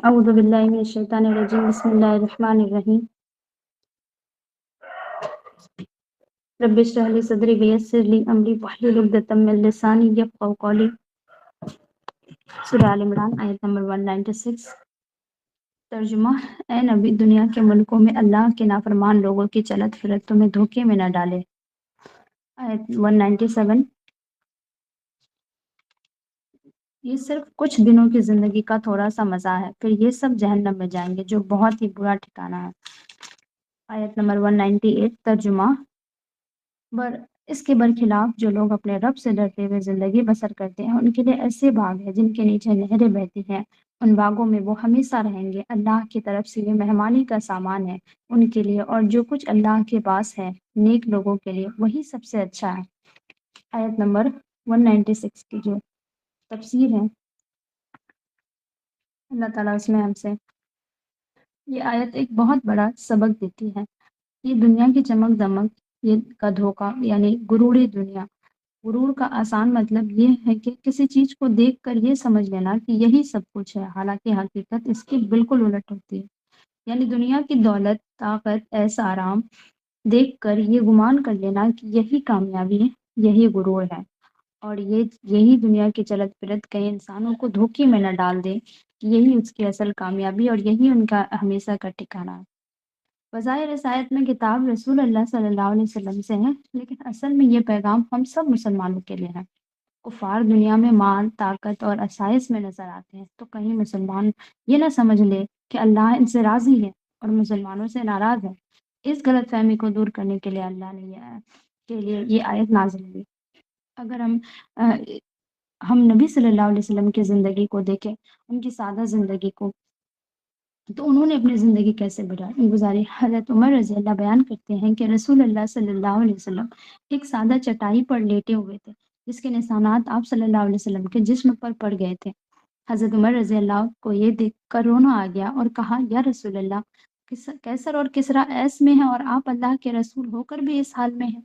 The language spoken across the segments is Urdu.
اعوذ باللہ من الشیطان الرجیم بسم اللہ الرحمن الرحیم رب اشرح لی صدری ویسر لی امری واحلل عقدۃ من لسانی یفقهوا قولی۔ سورہ آل عمران آیت نمبر 196۔ ترجمہ: اے نبی، دنیا کے ملکوں میں اللہ کے نافرمان لوگوں کی چلت پھرت تمہیں دھوکے میں نہ ڈالے۔ آیت 197۔ یہ صرف کچھ دنوں کی زندگی کا تھوڑا سا مزہ ہے، پھر یہ سب جہنم میں جائیں گے جو بہت ہی برا ٹھکانہ ہے۔ آیت نمبر 198۔ ترجمہ: اس کے برخلاف جو لوگ اپنے رب سے ڈرتے ہوئے زندگی بسر کرتے ہیں، ان کے لیے ایسے باغ ہیں جن کے نیچے نہریں بہتی ہیں، ان باغوں میں وہ ہمیشہ رہیں گے۔ اللہ کی طرف سے یہ مہمانی کا سامان ہے ان کے لیے، اور جو کچھ اللہ کے پاس ہے نیک لوگوں کے لیے وہی سب سے اچھا ہے۔ آیت نمبر 196 کی جو تفسیر ہے، اللہ تعالیٰ اس میں ہم سے یہ آیت ایک بہت بڑا سبق دیتی ہے۔ یہ دنیا کی چمک دمک، یہ کا دھوکہ یعنی غروری دنیا۔ غرور کا آسان مطلب یہ ہے کہ کسی چیز کو دیکھ کر یہ سمجھ لینا کہ یہی سب کچھ ہے، حالانکہ حقیقت اس کی بالکل الٹ ہوتی ہے۔ یعنی دنیا کی دولت، طاقت، ایس آرام دیکھ کر یہ گمان کر لینا کہ یہی کامیابی ہے، یہی غرور ہے، اور یہی دنیا کی چلت پھرت کئی انسانوں کو دھوکے میں نہ ڈال دے کہ یہی اس کی اصل کامیابی اور یہی ان کا ہمیشہ کا ٹھکانہ ہے۔ بظاہر اس آیت میں کتاب رسول اللہ صلی اللہ علیہ وسلم سے ہے، لیکن اصل میں یہ پیغام ہم سب مسلمانوں کے لیے ہے۔ کفار دنیا میں مال، طاقت اور آسائش میں نظر آتے ہیں، تو کہیں مسلمان یہ نہ سمجھ لے کہ اللہ ان سے راضی ہے اور مسلمانوں سے ناراض ہے۔ اس غلط فہمی کو دور کرنے کے لیے اللہ نے یہ آیت نازل ہوئی۔ اگر ہم نبی صلی اللہ علیہ وسلم کی زندگی کو دیکھیں، ان کی سادہ زندگی کو، تو انہوں نے اپنی زندگی کیسے گزاری۔ حضرت عمر رضی اللہ بیان کرتے ہیں کہ رسول اللہ صلی اللہ علیہ وسلم ایک سادہ چٹائی پر لیٹے ہوئے تھے، جس کے نشانات آپ صلی اللہ علیہ وسلم کے جسم پر پڑ گئے تھے۔ حضرت عمر رضی اللہ کو یہ دیکھ کر رونا آ گیا اور کہا، یا رسول اللہ، کیسر اور کسریٰ ایس میں ہیں اور آپ اللہ کے رسول ہو کر بھی اس حال میں ہیں۔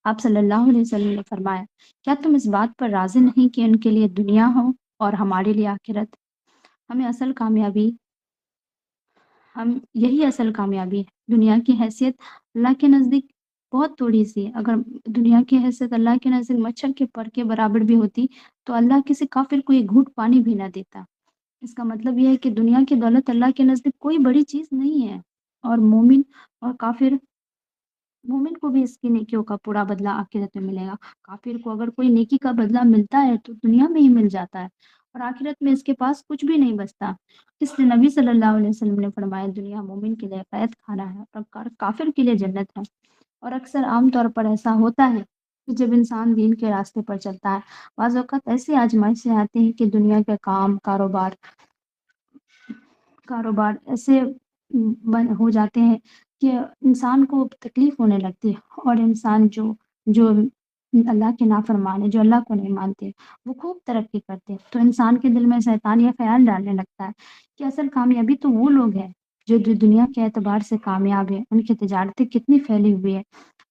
آپ صلی اللہ علیہ وسلم نے فرمایا، کیا تم اس بات پر راضی نہیں کہ ان کے لیے دنیا ہو اور ہمارے لیے آخرت؟ یہی اصل کامیابی ہے۔ دنیا کی حیثیت اللہ کے نزدیک بہت تھوڑی سی ہے۔ اگر دنیا کی حیثیت اللہ کے نزدیک مچھر کے پر کے برابر بھی ہوتی تو اللہ کسی کافر کو ایک گھونٹ پانی بھی نہ دیتا۔ اس کا مطلب یہ ہے کہ دنیا کی دولت اللہ کے نزدیک کوئی بڑی چیز نہیں ہے، اور مومن اور کافر، مومن کو بھی اس کی نیکیوں کا پورا بدلہ آخرت میں ملے گا۔ کافر کو اگر کوئی نیکی کا بدلہ ملتا ہے تو دنیا میں ہی مل جاتا ہے، اور آخرت میں اس کے پاس کچھ بھی نہیں بچتا۔ اس لیے نبی صلی اللہ علیہ وسلم نے فرمایا، دنیا مومن کے لیے قید خانہ ہے اور کافر کے لیے جنت ہے۔ اور اکثر عام طور پر ایسا ہوتا ہے کہ جب انسان دین کے راستے پر چلتا ہے، بعض اوقات ایسی آزمائشیں آتی ہیں کہ دنیا کے کام کاروبار ایسے ہو جاتے ہیں کہ انسان کو تکلیف ہونے لگتی ہے، اور انسان جو اللہ کے نافرمان ہے، جو اللہ کو نہیں مانتے، وہ خوب ترقی کرتے ہیں، تو انسان کے دل میں شیطان یہ خیال ڈالنے لگتا ہے کہ اصل کامیابی تو وہ لوگ ہیں جو دنیا کے اعتبار سے کامیاب ہیں، ان کی تجارتیں کتنی پھیلی ہوئی ہے۔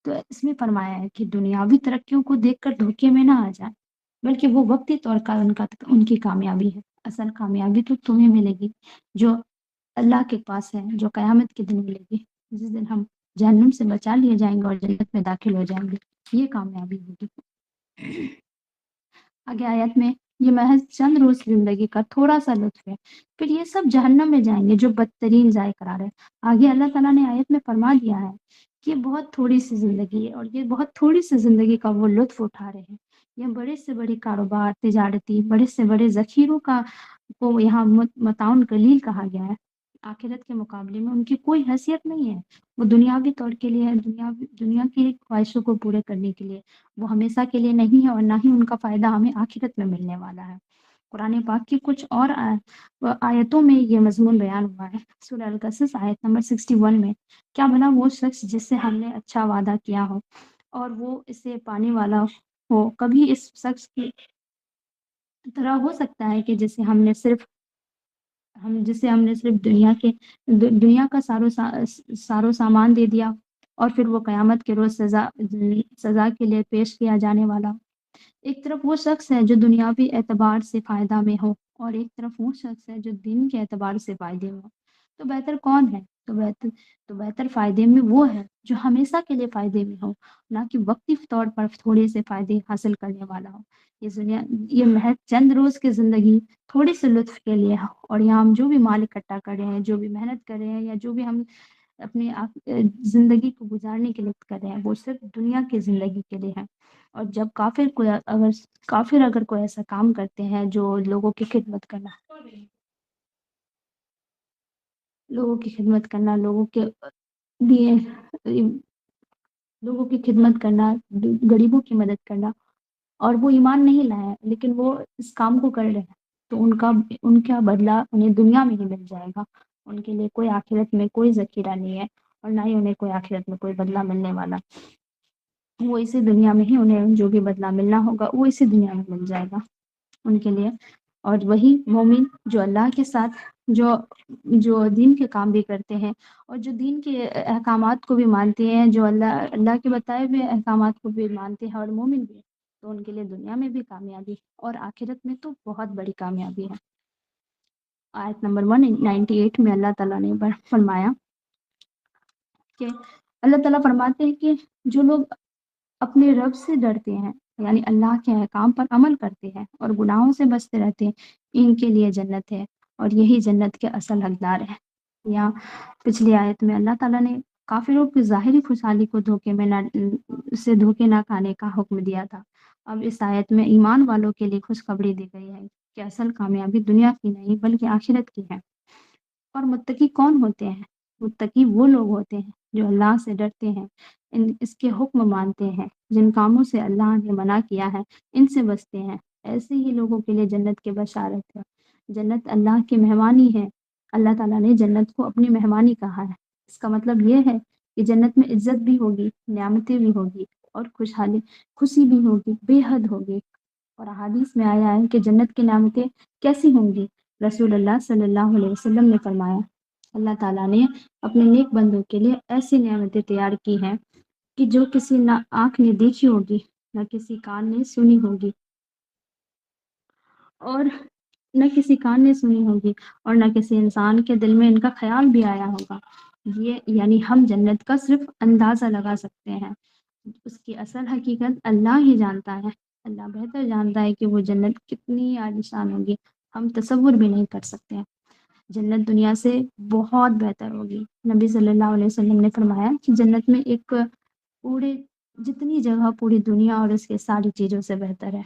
تو اس میں فرمایا ہے کہ دنیاوی ترقیوں کو دیکھ کر دھوکے میں نہ آ جائیں، بلکہ وہ وقتی طور کا ان کی کامیابی ہے۔ اصل کامیابی تو تمہیں ملے گی جو اللہ کے پاس ہے، جو قیامت کے دن ملے گی، جس دن ہم جہنم سے بچا لیے جائیں گے اور جنت میں داخل ہو جائیں گے۔ یہ کامیابی ہوگی۔ آگے آیت میں یہ محض چند روز زندگی کا تھوڑا سا لطف ہے، پھر یہ سب جہنم میں جائیں گے جو بدترین ضائع قرار ہے۔ آگے اللہ تعالیٰ نے آیت میں فرما دیا ہے کہ یہ بہت تھوڑی سی زندگی ہے، اور یہ بہت تھوڑی سی زندگی کا وہ لطف اٹھا رہے ہیں۔ یہ بڑے سے بڑے کاروبار، تجارتی، بڑے سے بڑے ذخیروں کو یہاں متاع قلیل کہا گیا ہے۔ آخرت کے مقابلے میں ان کی کوئی حیثیت نہیں ہے۔ وہ دنیاوی طور کے لیے دنیا کی خواہشوں کو پورے کرنے کے لیے، وہ ہمیشہ کے لیے نہیں ہے، اور نہ ہی ان کا فائدہ ہمیں آخرت میں ملنے والا ہے۔ قرآن پاک کی کچھ اور آیتوں میں یہ مضمون بیان ہوا ہے۔ سورہ القصص آیت نمبر 61 میں، کیا بھلا وہ شخص جس سے ہم نے اچھا وعدہ کیا ہو اور وہ اسے پانے والا ہو، کبھی اس شخص کی طرح ہو سکتا ہے کہ جسے ہم نے صرف دنیا کا سارو سامان دے دیا، اور پھر وہ قیامت کے روز سزا کے لیے پیش کیا جانے والا۔ ایک طرف وہ شخص ہے جو دنیاوی اعتبار سے فائدہ میں ہو، اور ایک طرف وہ شخص ہے جو دین کے اعتبار سے فائدے میں ہو۔ تو بہتر کون ہے؟ تو بہتر فائدے میں وہ ہے جو ہمیشہ کے لیے فائدے میں ہو، نہ کہ وقتی طور پر تھوڑے سے فائدے حاصل کرنے والا ہو۔ یہ محض چند روز کی زندگی تھوڑے سے لطف کے لیے ہے، اور یہاں ہم جو بھی مال اکٹھا کر رہے ہیں، جو بھی محنت کر رہے ہیں، یا جو بھی ہم اپنی زندگی کو گزارنے کے لیے کر رہے ہیں، وہ صرف دنیا کی زندگی کے لیے ہے۔ اور جب کافر اگر کوئی ایسا کام کرتے ہیں جو لوگوں کی خدمت کرنا، لیے لوگوں کی خدمت کرنا، غریبوں کی مدد کرنا، اور وہ ایمان نہیں لائے ہیں لیکن وہ اس کام کو کر رہے ہیں، تو ان کا بدلہ انہیں دنیا میں ہی مل جائے گا۔ ان کے لیے کوئی آخرت میں کوئی ذخیرہ نہیں ہے، اور نہ ہی انہیں کوئی آخرت میں کوئی بدلہ ملنے والا۔ وہ اسی دنیا میں ہی انہیں جو بھی بدلہ ملنا ہوگا وہ اسی دنیا میں مل جائے گا ان کے لیے۔ اور وہی مومن جو اللہ کے ساتھ جو جو دین کے کام بھی کرتے ہیں، اور جو دین کے احکامات کو بھی مانتے ہیں، جو اللہ کے بتائے ہوئے احکامات کو بھی مانتے ہیں، اور مومن بھی، تو ان کے لیے دنیا میں بھی کامیابی، اور آخرت میں تو بہت بڑی کامیابی ہے۔ آیت نمبر 198 میں اللہ تعالیٰ نے فرمایا کہ اللہ تعالیٰ فرماتے ہیں کہ جو لوگ اپنے رب سے ڈرتے ہیں، یعنی اللہ کے احکام پر عمل کرتے ہیں اور گناہوں سے بچتے رہتے ہیں، ان کے لیے جنت ہے، اور یہی جنت کے اصل حقدار ہیں۔ یا پچھلی آیت میں اللہ تعالیٰ نے کافروں کی ظاہری خوشحالی کو دھوکے نہ کھانے کا حکم دیا تھا۔ اب اس آیت میں ایمان والوں کے لیے خوشخبری دی گئی ہے کہ اصل کامیابی دنیا کی نہیں بلکہ آخرت کی ہے۔ اور متقی کون ہوتے ہیں؟ متقی وہ لوگ ہوتے ہیں جو اللہ سے ڈرتے ہیں، اس کے حکم مانتے ہیں، جن کاموں سے اللہ نے منع کیا ہے ان سے بچتے ہیں۔ ایسے ہی لوگوں کے لیے جنت کی بشارت ہے۔ جنت اللہ کی مہمانی ہے۔ اللہ تعالیٰ نے جنت کو اپنی مہمانی کہا ہے۔ اس کا مطلب یہ ہے کہ جنت میں عزت بھی ہوگی، نعمتیں بھی ہوگی، اور خوشی بھی ہوگی، بے حد ہوگی۔ اور احادیث میں آیا ہے کہ جنت کی نعمتیں کیسی ہوں گی؟ رسول اللہ صلی اللہ علیہ وسلم نے فرمایا، اللہ تعالیٰ نے اپنے نیک بندوں کے لیے ایسی نعمتیں تیار کی ہیں کہ جو کسی نہ آنکھ نے دیکھی ہوگی، نہ کسی کان نے سنی ہوگی، اور اور نہ کسی انسان کے دل میں ان کا خیال بھی آیا ہوگا۔ یعنی ہم جنت کا صرف اندازہ لگا سکتے ہیں، اس کی اصل حقیقت اللہ ہی جانتا ہے۔ اللہ بہتر جانتا ہے کہ وہ جنت کتنی عالیشان ہوگی، ہم تصور بھی نہیں کر سکتے ہیں۔ جنت دنیا سے بہت بہتر ہوگی۔ نبی صلی اللہ علیہ وسلم نے فرمایا کہ جنت میں پورے جتنی جگہ پوری دنیا اور اس کے ساری چیزوں سے بہتر ہے۔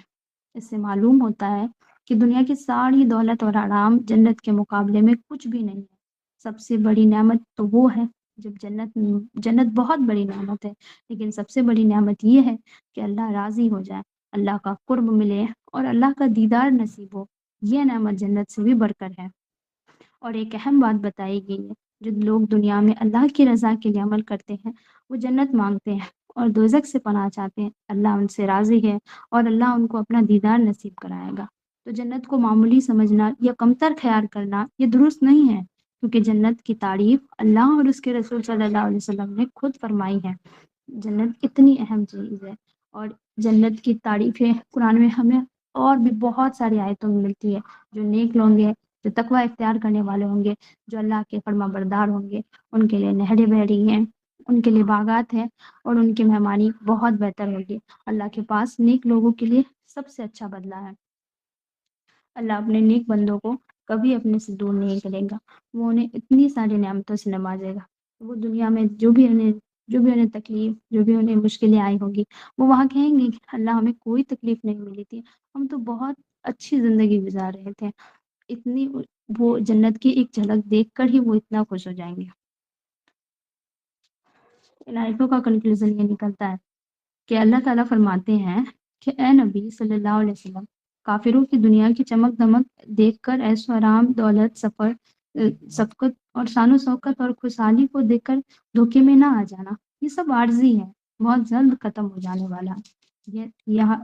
اس سے معلوم ہوتا ہے کہ دنیا کی ساری دولت اور آرام جنت کے مقابلے میں کچھ بھی نہیں ہے۔ سب سے بڑی نعمت تو وہ ہے جب جنت بہت بڑی نعمت ہے، لیکن سب سے بڑی نعمت یہ ہے کہ اللہ راضی ہو جائے، اللہ کا قرب ملے، اور اللہ کا دیدار نصیب ہو۔ یہ نعمت جنت سے بھی بڑھ کر ہے۔ اور ایک اہم بات بتائی گئی ہے، جو لوگ دنیا میں اللہ کی رضا کے لیے عمل کرتے ہیں وہ جنت مانگتے ہیں اور دوزخ سے پناہ چاہتے ہیں، اللہ ان سے راضی ہے اور اللہ ان کو اپنا دیدار نصیب کرائے گا۔ تو جنت کو معمولی سمجھنا یا کمتر خیال کرنا یہ درست نہیں ہے، کیونکہ جنت کی تعریف اللہ اور اس کے رسول صلی اللہ علیہ وسلم نے خود فرمائی ہے۔ جنت اتنی اہم چیز ہے، اور جنت کی تعریفیں قرآن میں ہمیں اور بھی بہت ساری آیتوں میں ملتی ہے۔ جو نیک لوگ ہیں، جو تقوی اختیار کرنے والے ہوں گے، جو اللہ کے فرما بردار ہوں گے، ان کے لیے نہریں بہہ رہی ہیں، ان کے لیے باغات ہیں، اور ان کی مہمانی بہت بہتر ہوگی۔ اللہ کے پاس نیک لوگوں کے لیے سب سے اچھا بدلہ ہے۔ اللہ اپنے نیک بندوں کو کبھی اپنے سے دور نہیں کرے گا، وہ انہیں اتنی ساری نعمتوں سے نوازے گا۔ وہ دنیا میں جو بھی انہیں تکلیف، جو بھی انہیں مشکلیں آئی ہوگی، وہ وہاں کہیں گے کہ اللہ ہمیں کوئی تکلیف نہیں ملی تھی، ہم تو بہت اچھی زندگی گزار رہے تھے۔ اتنی وہ جنت کی ایک جھلک دیکھ کر ہی وہ اتنا خوش ہو جائیں گے۔ ان آیتوں کا کنکلوژن یہ نکلتا ہے کہ اللہ تعالیٰ فرماتے ہیں کہ اے نبی صلی اللہ علیہ وسلم، کافروں کی دنیا کی چمک دمک دیکھ کر، ایش و آرام، دولت، سفر، سبقت اور شان و شوکت اور خوشحالی کو دیکھ کر دھوکے میں نہ آ جانا۔ یہ سب عارضی ہے، بہت جلد ختم ہو جانے والا ہے۔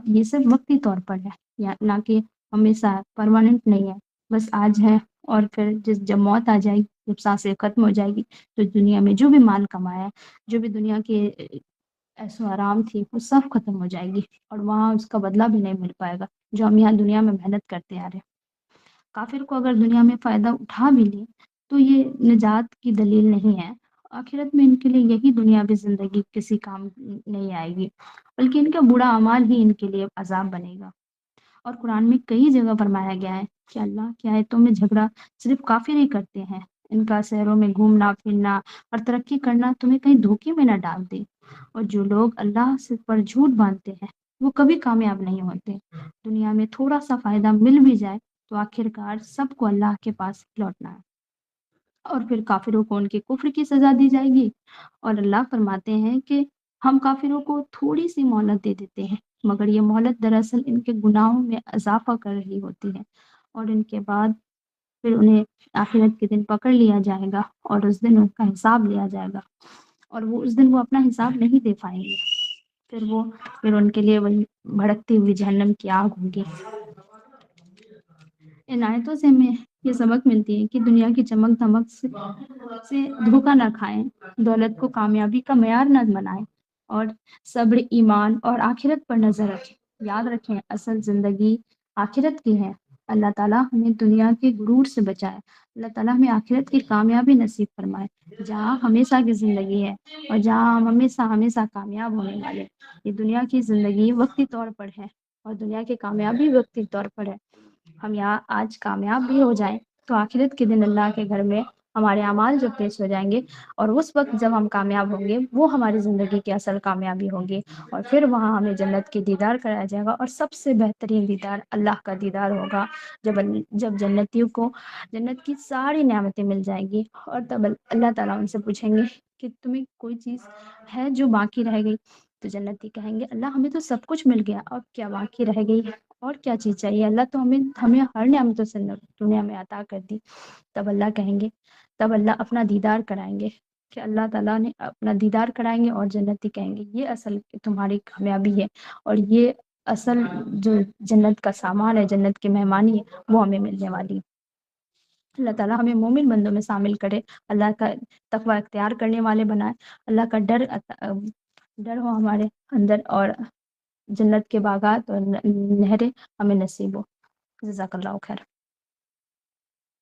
یہ سب وقتی طور پر ہے، نہ کہ ہمیشہ پرماننٹ نہیں ہے، بس آج ہے، اور پھر جب موت آ جائے گی، جب سانسیں ختم ہو جائے گی، تو دنیا میں جو بھی مال کمایا ہے، جو بھی دنیا کے ایسو آرام تھی، وہ سب ختم ہو جائے گی، اور وہاں اس کا بدلہ بھی نہیں مل پائے گا جو ہم یہاں دنیا میں محنت کرتے آ رہے ہیں۔ کافر کو اگر دنیا میں فائدہ اٹھا بھی لے تو یہ نجات کی دلیل نہیں ہے۔ آخرت میں ان کے لیے یہی دنیاوی زندگی کسی کام نہیں آئے گی، بلکہ ان کا برا اعمال ہی ان کے لیے عذاب بنے گا۔ اور قرآن میں کئی جگہ فرمایا گیا ہے کہ اللہ کی آیتوں میں جھگڑا صرف کافر ہی کرتے ہیں۔ ان کا شہروں میں گھومنا پھرنا اور ترقی کرنا تمہیں کہیں دھوکے میں نہ ڈال دے، اور جو لوگ اللہ سے پر جھوٹ باندھتے ہیں وہ کبھی کامیاب نہیں ہوتے۔ دنیا میں تھوڑا سا فائدہ مل بھی جائے تو آخرکار سب کو اللہ کے پاس لوٹنا ہے، اور پھر کافروں کو ان کے کفر کی سزا دی جائے گی۔ اور اللہ فرماتے ہیں کہ ہم کافروں کو تھوڑی سی مہلت دے دیتے ہیں، مگر یہ مہلت دراصل ان کے گناہوں میں اضافہ کر رہی ہوتی ہے، اور ان کے بعد پھر انہیں آخرت کے دن پکڑ لیا جائے گا، اور اس دن ان کا حساب لیا جائے گا، اور وہ اس دن وہ اپنا حساب نہیں دے پائیں گے۔ پھر ان کے لیے وہی بھڑکتی ہوئی جہنم کی آگ ہوگی۔ ان آیتوں سے ہمیں یہ سبق ملتی ہے کہ دنیا کی چمک دھمک سے دھوکہ نہ کھائیں، دولت کو کامیابی کا معیار نہ بنائیں، اور صبر، ایمان اور آخرت پر نظر رکھیں۔ یاد رکھیں، اصل زندگی آخرت کی ہے۔ اللہ تعالیٰ ہمیں دنیا کے غرور سے بچائے، اللہ تعالیٰ ہمیں آخرت کی کامیابی نصیب فرمائے، جہاں ہمیشہ کی زندگی ہے اور جہاں ہم ہمیشہ ہمیشہ کامیاب ہونے والے۔ یہ دنیا کی زندگی وقتی طور پر ہے، اور دنیا کی کامیابی وقتی طور پر ہے۔ ہم یہاں آج کامیاب بھی ہو جائیں تو آخرت کے دن اللہ کے گھر میں ہمارے اعمال جو پیش ہو جائیں گے، اور اس وقت جب ہم کامیاب ہوں گے وہ ہماری زندگی کی اصل کامیابی ہوگی، اور پھر وہاں ہمیں جنت کی دیدار کرایا جائے گا، اور سب سے بہترین دیدار اللہ کا دیدار ہوگا، جب جنتیوں کو جنت کی ساری نعمتیں مل جائیں گی، اور تب اللہ تعالیٰ ان سے پوچھیں گے کہ تمہیں کوئی چیز ہے جو باقی رہ گئی؟ تو جنتی کہیں گے اللہ ہمیں تو سب کچھ مل گیا، اب کیا باقی رہ گئی ہے، اور کیا چیز چاہیے؟ اللہ تو ہمیں ہر نعمتوں سے دنیا میں عطا کر دی۔ تب اللہ کہیں گے، تب اللہ اپنا دیدار کرائیں گے کہ اللہ تعالیٰ نے اپنا دیدار کرائیں گے، اور جنتی کہیں گے یہ اصل تمہاری کامیابی ہے، اور یہ اصل جو جنت کا سامان ہے، جنت کی مہمانی ہے، وہ ہمیں ملنے والی ہے۔ اللہ تعالیٰ ہمیں مومن بندوں میں شامل کرے، اللہ کا تقوی اختیار کرنے والے بنائے، اللہ کا ڈر ہو ہمارے اندر، اور جنت کے باغات اور نہریں ہمیں نصیب ہو۔ جزاک اللہ خیر۔